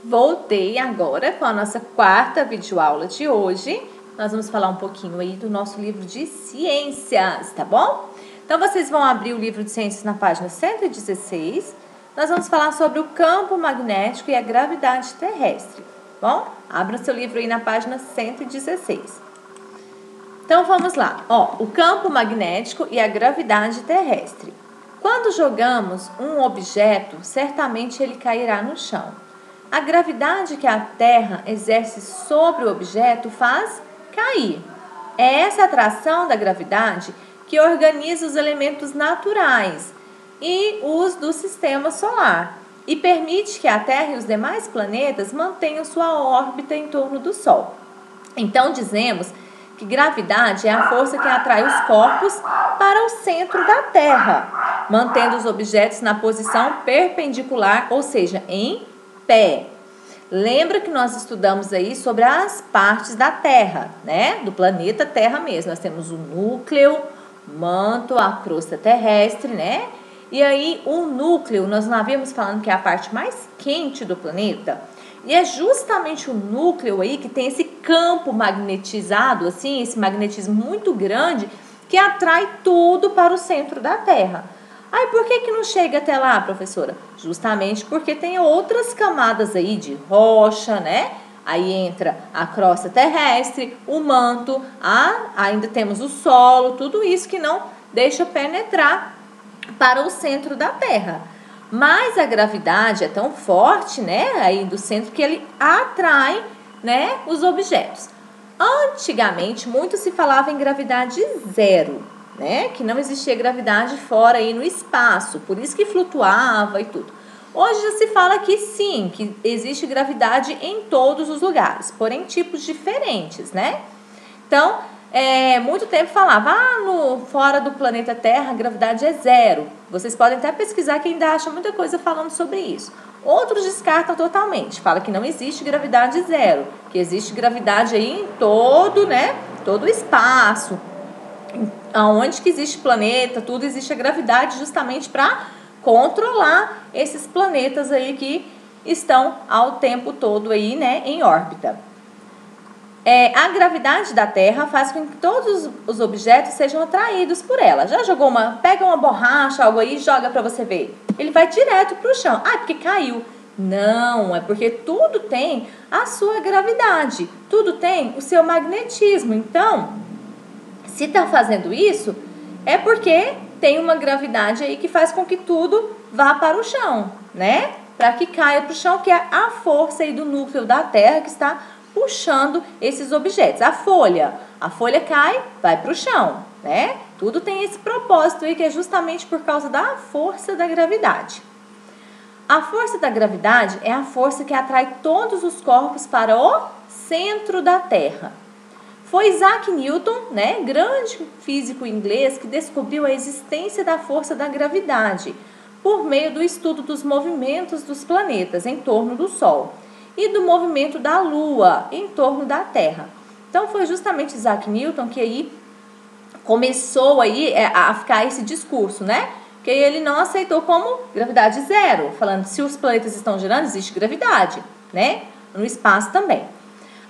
Voltei agora com a nossa quarta videoaula de hoje. Nós vamos falar um pouquinho aí do nosso livro de ciências, tá bom? Então, vocês vão abrir o livro de ciências na página 116. Nós vamos falar sobre o campo magnético e a gravidade terrestre, bom? Abra seu livro aí na página 116. Então, vamos lá. O campo magnético e a gravidade terrestre. Quando jogamos um objeto, certamente ele cairá no chão. A gravidade que a Terra exerce sobre o objeto faz cair. É essa atração da gravidade que organiza os elementos naturais e os do sistema solar e permite que a Terra e os demais planetas mantenham sua órbita em torno do Sol. Então, dizemos que gravidade é a força que atrai os corpos para o centro da Terra, mantendo os objetos na posição perpendicular, ou seja, em pé. Lembra que nós estudamos aí sobre as partes da Terra, né? Do planeta Terra mesmo. Nós temos o núcleo, o manto, a crosta terrestre, né? E aí o núcleo, nós não havíamos falando que é a parte mais quente do planeta. E é justamente o núcleo aí que tem esse campo magnetizado, assim, esse magnetismo muito grande que atrai tudo para o centro da Terra. Aí, por que não chega até lá, professora? Justamente porque tem outras camadas aí de rocha, né? Aí entra a crosta terrestre, o manto, ainda temos o solo, tudo isso que não deixa penetrar para o centro da Terra. Mas a gravidade é tão forte, né, aí do centro, que ele atrai, né, os objetos. Antigamente, muito se falava em gravidade zero, né, que não existia gravidade fora aí no espaço, por isso que flutuava e tudo. Hoje já se fala que sim, que existe gravidade em todos os lugares, porém tipos diferentes, né? Então, muito tempo falava, fora do planeta Terra a gravidade é zero. Vocês podem até pesquisar que ainda acha muita coisa falando sobre isso. Outros descartam totalmente, fala que não existe gravidade zero, que existe gravidade aí em todo, né, todo o espaço. Aonde que existe planeta, tudo existe a gravidade justamente para controlar esses planetas aí que estão ao tempo todo aí, né, em órbita. A gravidade da Terra faz com que todos os objetos sejam atraídos por ela. Já jogou pega uma borracha, algo aí e joga para você ver. Ele vai direto para o chão. Porque caiu. Não, é porque tudo tem a sua gravidade. Tudo tem o seu magnetismo. Então, se está fazendo isso, é porque tem uma gravidade aí que faz com que tudo vá para o chão, né? Para que caia para o chão, que é a força aí do núcleo da Terra que está puxando esses objetos. A folha cai, vai para o chão, né? Tudo tem esse propósito aí que é justamente por causa da força da gravidade. A força da gravidade é a força que atrai todos os corpos para o centro da Terra. Foi Isaac Newton, né, grande físico inglês, que descobriu a existência da força da gravidade por meio do estudo dos movimentos dos planetas em torno do Sol e do movimento da Lua em torno da Terra. Então, foi justamente Isaac Newton que aí começou aí a ficar esse discurso, né? Que ele não aceitou como gravidade zero, falando que se os planetas estão girando, existe gravidade, né? No espaço também.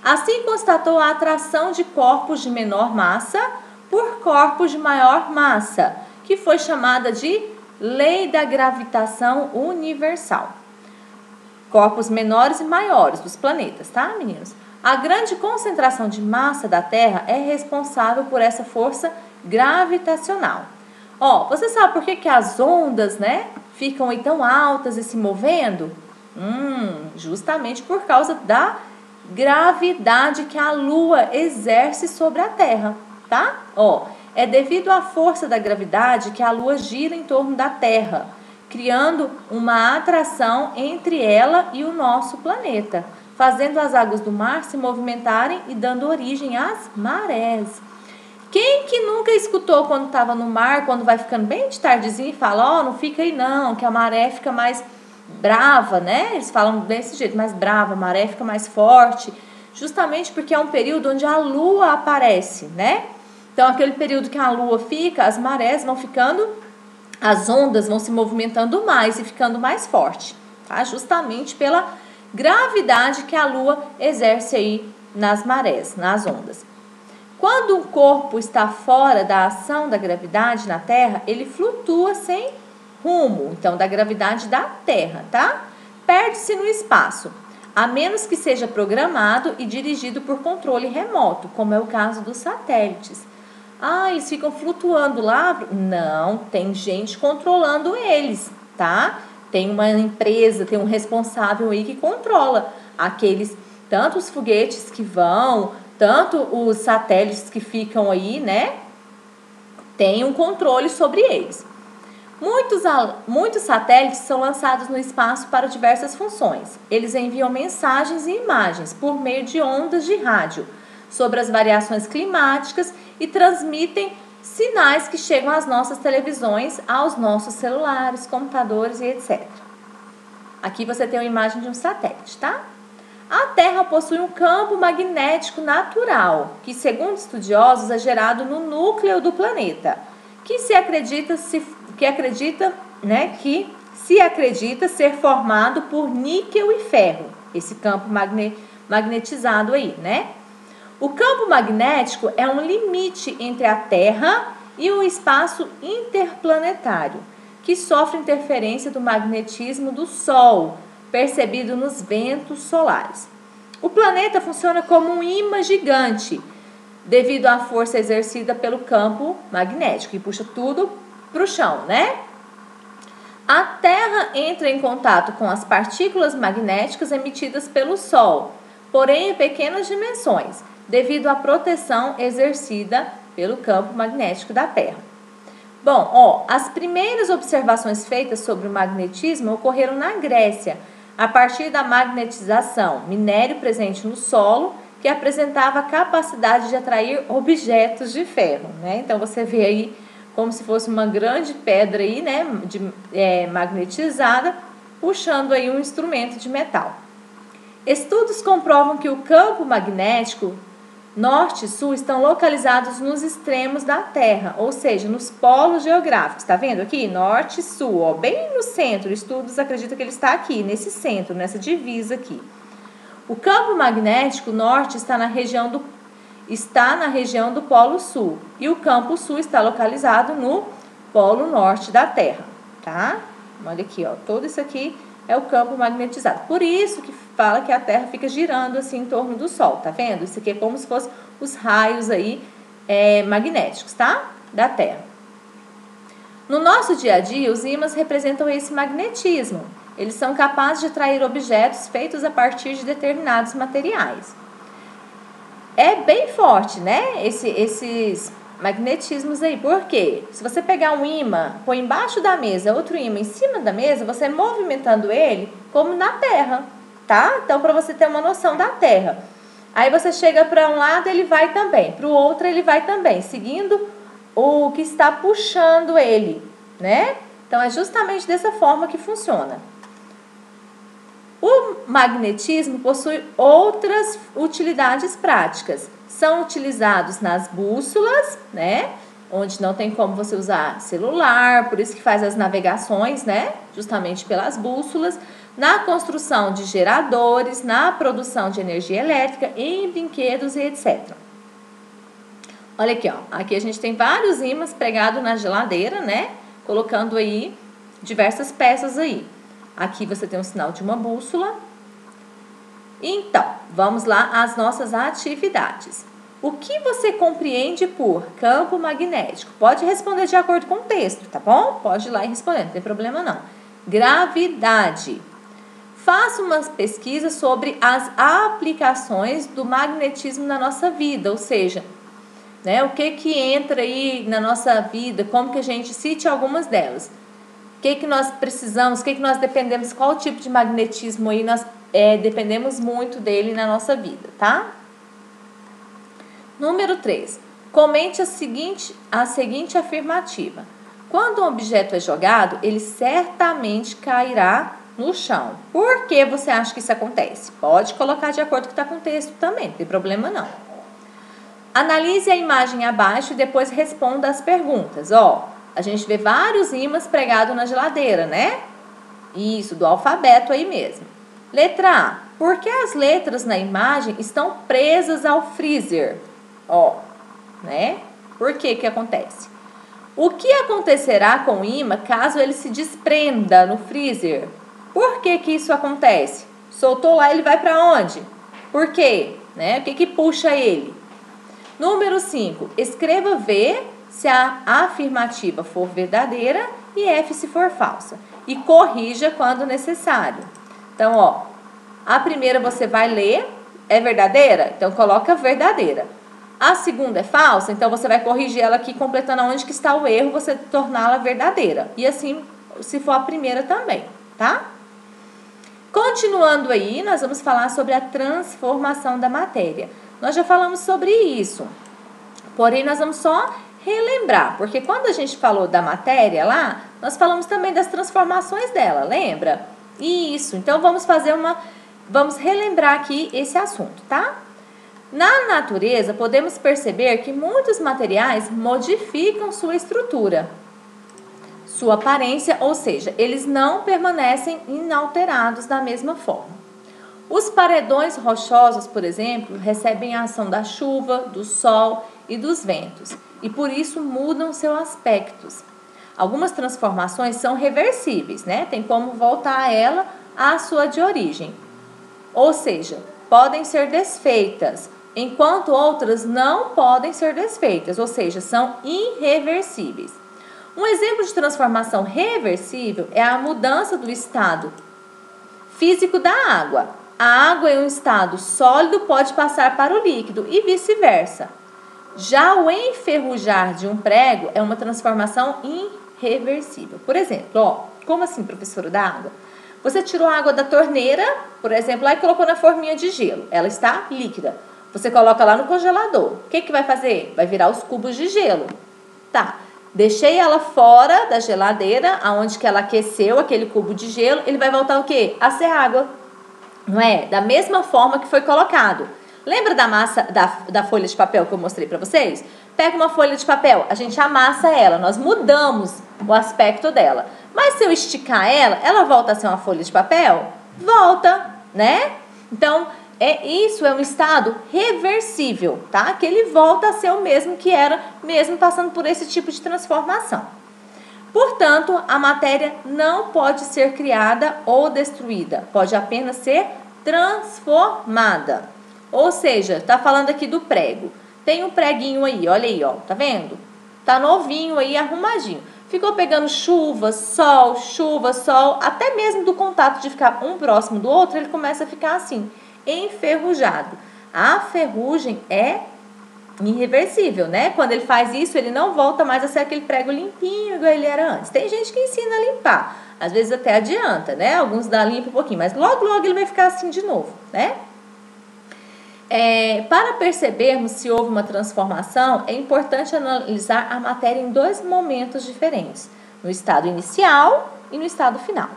Assim, constatou a atração de corpos de menor massa por corpos de maior massa, que foi chamada de Lei da Gravitação Universal. Corpos menores e maiores dos planetas, tá, meninos? A grande concentração de massa da Terra é responsável por essa força gravitacional. Você sabe por que as ondas, né, ficam aí tão altas e se movendo? Justamente por causa da gravidade que a Lua exerce sobre a Terra, tá? É devido à força da gravidade que a Lua gira em torno da Terra, criando uma atração entre ela e o nosso planeta, fazendo as águas do mar se movimentarem e dando origem às marés. Quem que nunca escutou quando estava no mar, quando vai ficando bem de tardezinho e fala, não fica aí não, que a maré fica mais brava, né? Eles falam desse jeito, mais brava, a maré fica mais forte, justamente porque é um período onde a Lua aparece, né? Então, aquele período que a Lua fica, as marés vão ficando, as ondas vão se movimentando mais e ficando mais forte, tá? Justamente pela gravidade que a Lua exerce aí nas marés, nas ondas. Quando um corpo está fora da ação da gravidade na Terra, ele flutua sem rumo, então da gravidade da Terra, tá? Perde-se no espaço, a menos que seja programado e dirigido por controle remoto, como é o caso dos satélites. Ah, eles ficam flutuando lá? Não, tem gente controlando eles, tá? Tem uma empresa, tem um responsável aí que controla aqueles, tanto os foguetes que vão, tanto os satélites que ficam aí, né? Tem um controle sobre eles. Muitos satélites são lançados no espaço para diversas funções. Eles enviam mensagens e imagens por meio de ondas de rádio sobre as variações climáticas e transmitem sinais que chegam às nossas televisões, aos nossos celulares, computadores e etc. Aqui você tem uma imagem de um satélite, tá? A Terra possui um campo magnético natural, que, segundo estudiosos, é gerado no núcleo do planeta, que se acredita ser formado por níquel e ferro, esse campo magnetizado aí, né? O campo magnético é um limite entre a Terra e o espaço interplanetário, que sofre interferência do magnetismo do Sol, percebido nos ventos solares. O planeta funciona como um ímã gigante, devido à força exercida pelo campo magnético, que puxa tudo para o chão, né? A Terra entra em contato com as partículas magnéticas emitidas pelo Sol, porém em pequenas dimensões, devido à proteção exercida pelo campo magnético da Terra. Bom, as primeiras observações feitas sobre o magnetismo ocorreram na Grécia, a partir da magnetização, minério presente no solo, que apresentava a capacidade de atrair objetos de ferro, né? Então você vê aí como se fosse uma grande pedra aí, né, magnetizada, puxando aí um instrumento de metal. Estudos comprovam que o campo magnético norte e sul estão localizados nos extremos da Terra, ou seja, nos polos geográficos. Tá vendo aqui? Norte e sul, ó, bem no centro. Estudos acreditam que ele está aqui, nesse centro, nessa divisa aqui. O campo magnético norte está na região do Polo Sul e o campo sul está localizado no Polo Norte da Terra, tá? Olha aqui, ó, todo isso aqui é o campo magnetizado. Por isso que fala que a Terra fica girando assim em torno do Sol, tá vendo? Isso aqui é como se fossem os raios aí magnéticos, tá? Da Terra. No nosso dia a dia, os ímãs representam esse magnetismo. Eles são capazes de atrair objetos feitos a partir de determinados materiais. É bem forte, né? Esses magnetismos aí. Por quê? Se você pegar um ímã, põe embaixo da mesa, outro ímã em cima da mesa, você movimentando ele como na Terra, tá? Então, para você ter uma noção da Terra. Aí você chega para um lado, ele vai também. Para o outro, ele vai também, seguindo o que está puxando ele, né? Então, é justamente dessa forma que funciona. O magnetismo possui outras utilidades práticas. São utilizados nas bússolas, né? Onde não tem como você usar celular, por isso que faz as navegações, né? Justamente pelas bússolas. Na construção de geradores, na produção de energia elétrica, em brinquedos e etc. Olha aqui, ó. Aqui a gente tem vários ímãs pregados na geladeira, né? Colocando aí diversas peças aí. Aqui você tem um sinal de uma bússola. Então, vamos lá às nossas atividades. O que você compreende por campo magnético? Pode responder de acordo com o texto, tá bom? Pode ir lá e responder, não tem problema não. Gravidade. Faça uma pesquisa sobre as aplicações do magnetismo na nossa vida, ou seja, né, o que entra aí na nossa vida, como que a gente cite algumas delas. O que nós precisamos, o que nós dependemos, qual tipo de magnetismo aí nós dependemos muito dele na nossa vida, tá? Número 3. Comente a seguinte afirmativa. Quando um objeto é jogado, ele certamente cairá no chão. Por que você acha que isso acontece? Pode colocar de acordo com o que está com o texto também, não tem problema não. Analise a imagem abaixo e depois responda as perguntas. Ó, a gente vê vários ímãs pregados na geladeira, né? Isso, do alfabeto aí mesmo. Letra A. Porque as letras na imagem estão presas ao freezer? Ó, né? Por que acontece? O que acontecerá com o ímã caso ele se desprenda no freezer? Por que isso acontece? Soltou lá, ele vai para onde? Por quê? Né? O que puxa ele? Número 5. Escreva V se a afirmativa for verdadeira e F se for falsa. E corrija quando necessário. Então, ó, a primeira você vai ler, é verdadeira? Então, coloca verdadeira. A segunda é falsa, então você vai corrigir ela aqui, completando onde que está o erro, você torná-la verdadeira. E assim, se for a primeira também, tá? Continuando aí, nós vamos falar sobre a transformação da matéria. Nós já falamos sobre isso, porém nós vamos só relembrar, porque quando a gente falou da matéria lá, nós falamos também das transformações dela, lembra? Isso, então vamos relembrar aqui esse assunto, tá? Na natureza, podemos perceber que muitos materiais modificam sua estrutura, sua aparência, ou seja, eles não permanecem inalterados da mesma forma. Os paredões rochosos, por exemplo, recebem a ação da chuva, do sol e dos ventos, e por isso mudam seus aspectos. Algumas transformações são reversíveis, né? Tem como voltar ela à sua de origem. Ou seja, podem ser desfeitas, enquanto outras não podem ser desfeitas, ou seja, são irreversíveis. Um exemplo de transformação reversível é a mudança do estado físico da água. A água em um estado sólido pode passar para o líquido e vice-versa. Já o enferrujar de um prego é uma transformação irreversível. Por exemplo, ó, como assim, professora, da água? Você tirou a água da torneira, por exemplo, lá e colocou na forminha de gelo. Ela está líquida. Você coloca lá no congelador. O que vai fazer? Vai virar os cubos de gelo. Tá. Deixei ela fora da geladeira, aonde que ela aqueceu aquele cubo de gelo. Ele vai voltar o quê? A ser água. Não é? Da mesma forma que foi colocado. Lembra da massa da folha de papel que eu mostrei para vocês? Pega uma folha de papel, a gente amassa ela, nós mudamos o aspecto dela. Mas se eu esticar ela volta a ser uma folha de papel? Volta, né? Então, isso é um estado reversível, tá? Que ele volta a ser o mesmo que era, mesmo passando por esse tipo de transformação. Portanto, a matéria não pode ser criada ou destruída, pode apenas ser transformada. Ou seja, tá falando aqui do prego. Tem um preguinho aí, olha aí, ó, tá vendo? Tá novinho aí, arrumadinho. Ficou pegando chuva, sol, até mesmo do contato de ficar um próximo do outro, ele começa a ficar assim, enferrujado. A ferrugem é irreversível, né? Quando ele faz isso, ele não volta mais a ser aquele prego limpinho igual ele era antes. Tem gente que ensina a limpar, às vezes até adianta, né? Alguns dá limpa um pouquinho, mas logo ele vai ficar assim de novo, né? Para percebermos se houve uma transformação, é importante analisar a matéria em dois momentos diferentes, no estado inicial e no estado final.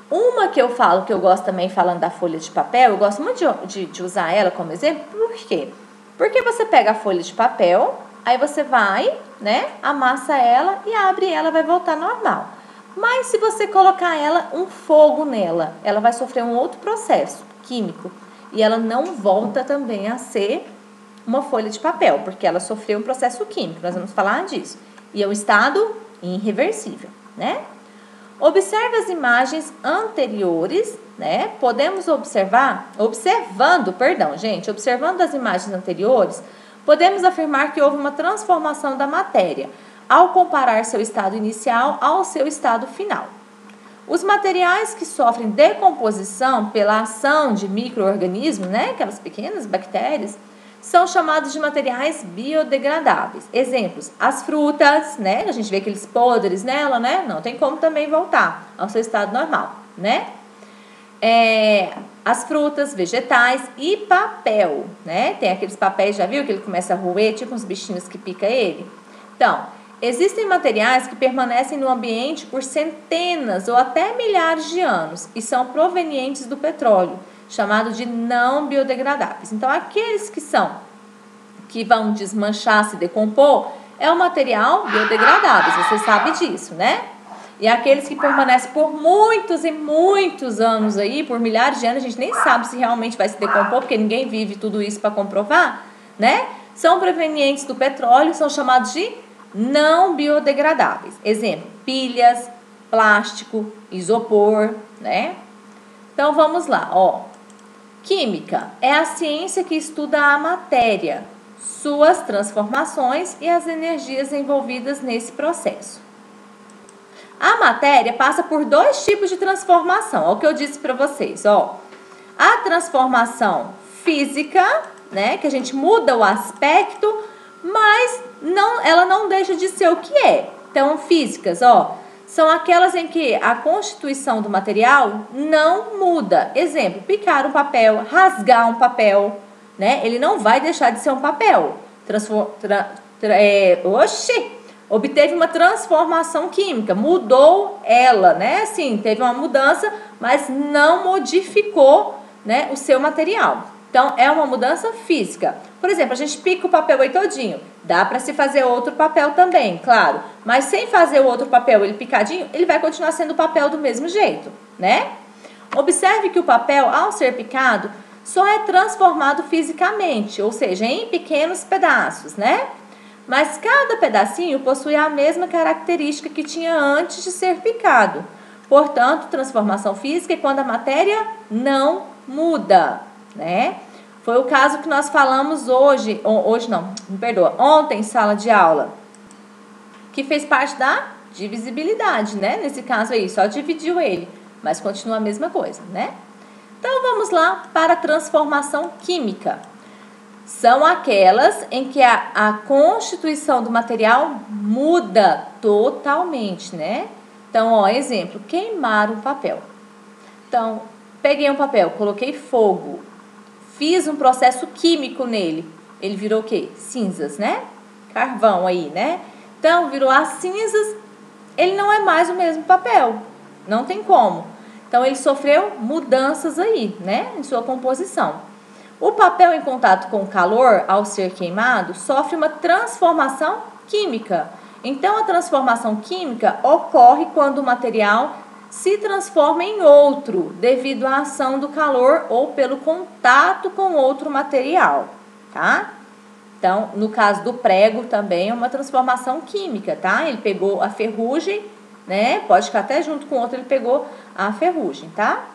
Uma que eu falo, que eu gosto também falando da folha de papel, eu gosto muito de usar ela como exemplo, por quê? Porque você pega a folha de papel, aí você vai, né, amassa ela e abre ela, vai voltar normal. Mas se você colocar um fogo nela, ela vai sofrer um outro processo químico. E ela não volta também a ser uma folha de papel, porque ela sofreu um processo químico, nós vamos falar disso. E é um estado irreversível, né? Observe as imagens anteriores, né? Podemos observando as imagens anteriores, podemos afirmar que houve uma transformação da matéria, ao comparar seu estado inicial ao seu estado final. Os materiais que sofrem decomposição pela ação de micro-organismos, né, aquelas pequenas bactérias, são chamados de materiais biodegradáveis. Exemplos, as frutas, né, a gente vê aqueles podres nela, né, não tem como também voltar ao seu estado normal, né? As frutas, vegetais e papel, né, tem aqueles papéis, já viu que ele começa a roer, tipo uns bichinhos que pica ele? Então, existem materiais que permanecem no ambiente por centenas ou até milhares de anos e são provenientes do petróleo, chamado de não biodegradáveis. Então, aqueles que vão desmanchar, se decompor, é um material biodegradável, você sabe disso, né? E aqueles que permanecem por muitos e muitos anos aí, por milhares de anos, a gente nem sabe se realmente vai se decompor, porque ninguém vive tudo isso para comprovar, né? São provenientes do petróleo, são chamados de não biodegradáveis. Exemplo, pilhas, plástico, isopor, né? Então vamos lá, ó. Química é a ciência que estuda a matéria, suas transformações e as energias envolvidas nesse processo. A matéria passa por dois tipos de transformação, é o que eu disse para vocês, ó. A transformação física, né, que a gente muda o aspecto, mas ela não deixa de ser o que é. Então, físicas, ó, são aquelas em que a constituição do material não muda. Exemplo, picar um papel, rasgar um papel, né? Ele não vai deixar de ser um papel. Obteve uma transformação química, mudou ela, né? Assim, teve uma mudança, mas não modificou, né, o seu material. Então, é uma mudança física. Por exemplo, a gente pica o papel aí todinho. Dá para se fazer outro papel também, claro. Mas sem fazer o outro papel, ele picadinho, ele vai continuar sendo papel do mesmo jeito, né? Observe que o papel, ao ser picado, só é transformado fisicamente, ou seja, em pequenos pedaços, né? Mas cada pedacinho possui a mesma característica que tinha antes de ser picado. Portanto, transformação física é quando a matéria não muda, né? Foi o caso que nós falamos ontem em sala de aula, que fez parte da divisibilidade, né? Nesse caso aí, só dividiu ele, mas continua a mesma coisa, né? Então, vamos lá para a transformação química. São aquelas em que a constituição do material muda totalmente, né? Então, ó, exemplo, queimar um papel. Então, peguei um papel, coloquei fogo, fiz um processo químico nele. Ele virou o quê? Cinzas, né? Carvão aí, né? Então, virou as cinzas, ele não é mais o mesmo papel. Não tem como. Então, ele sofreu mudanças aí, né? Em sua composição. O papel em contato com o calor, ao ser queimado, sofre uma transformação química. Então, a transformação química ocorre quando o material se transforma em outro, devido à ação do calor ou pelo contato com outro material, tá? Então, no caso do prego também é uma transformação química, tá? Ele pegou a ferrugem, né? Pode ficar até junto com outro, ele pegou a ferrugem, tá?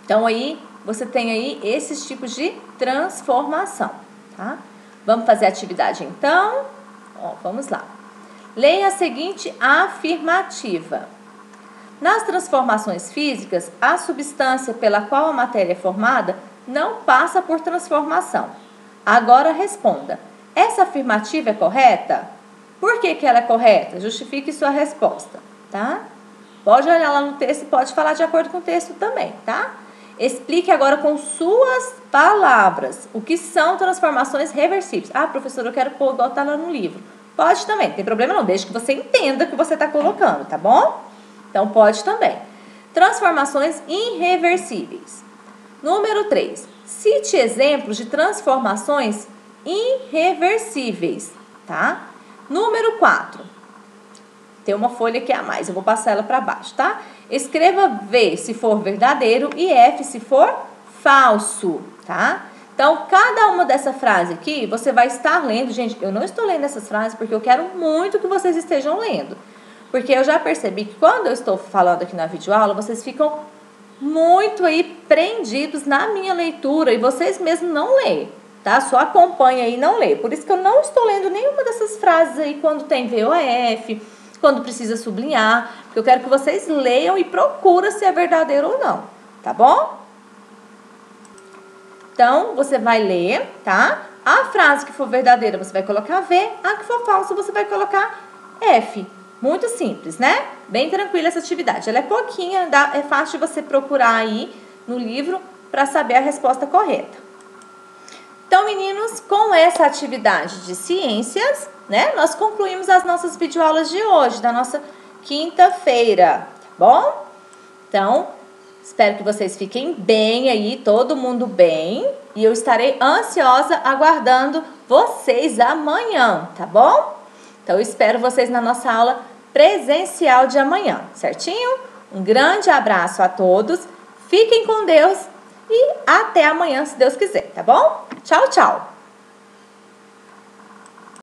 Então, aí você tem aí esses tipos de transformação, tá? Vamos fazer a atividade então? Ó, vamos lá. Leia a seguinte afirmativa. Nas transformações físicas, a substância pela qual a matéria é formada não passa por transformação. Agora responda. Essa afirmativa é correta? Por que ela é correta? Justifique sua resposta, tá? Pode olhar lá no texto e pode falar de acordo com o texto também, tá? Explique agora com suas palavras o que são transformações reversíveis. Ah, professora, eu quero pôr igual tá lá no livro. Pode também, não tem problema não, desde que você entenda o que você está colocando, tá bom? Então, pode também. Transformações irreversíveis. Número 3. Cite exemplos de transformações irreversíveis, tá? Número 4. Tem uma folha aqui a mais, eu vou passar ela para baixo, tá? Escreva V se for verdadeiro e F se for falso, tá? Então, cada uma dessa frase aqui, você vai estar lendo. Gente, eu não estou lendo essas frases porque eu quero muito que vocês estejam lendo. Porque eu já percebi que quando eu estou falando aqui na videoaula, vocês ficam muito aí prendidos na minha leitura e vocês mesmos não leem, tá? Só acompanha aí e não lê. Por isso que eu não estou lendo nenhuma dessas frases aí quando tem VOF, quando precisa sublinhar, porque eu quero que vocês leiam e procurem se é verdadeiro ou não, tá bom? Então, você vai ler, tá? A frase que for verdadeira, você vai colocar V, a que for falsa, você vai colocar F. Muito simples, né? Bem tranquila essa atividade. Ela é pouquinha, é fácil de você procurar aí no livro para saber a resposta correta. Então, meninos, com essa atividade de ciências, né, nós concluímos as nossas videoaulas de hoje, da nossa quinta-feira, tá bom? Então, espero que vocês fiquem bem aí, todo mundo bem, e eu estarei ansiosa aguardando vocês amanhã, tá bom? Então, eu espero vocês na nossa aula presencial de amanhã, certinho? Um grande abraço a todos, fiquem com Deus e até amanhã, se Deus quiser, tá bom? Tchau, tchau!